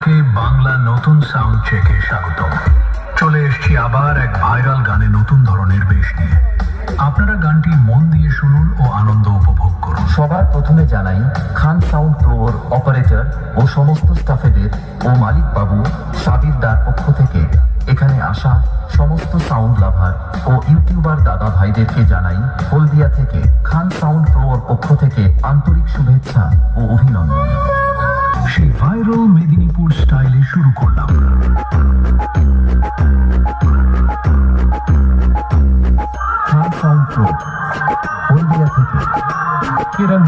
কে বাংলা নতুন সাউন্ড চেকে স্বাগতম। চলে এসেছি আবার এক ভাইরাল গানে নতুন ধরনের বেশ নিয়ে। আপনারা গানটি মন দিয়ে শুনুন ও আনন্দ উপভোগ করুন। সবার প্রথমে জানাই খান সাউন্ড প্রোর অপারেটর ও সমস্ত স্টাফেদের ও মালিক বাবু সাবিরদার পক্ষ থেকে এখানে আসা সমস্ত সাউন্ড লাভার ও ইউটিউবার দাদা ভাইদেরকে জানাই হলদিয়া থেকে খান সাউন্ড প্রোর পক্ষ থেকে আন্তরিক শুভেচ্ছা ও অভিনন্দন। সেই ভাইরাল মেদিনীপুর স্টাইলে শুরু করলাম। খান সাউন্ড প্রো হলদিয়া থেকে কিরণ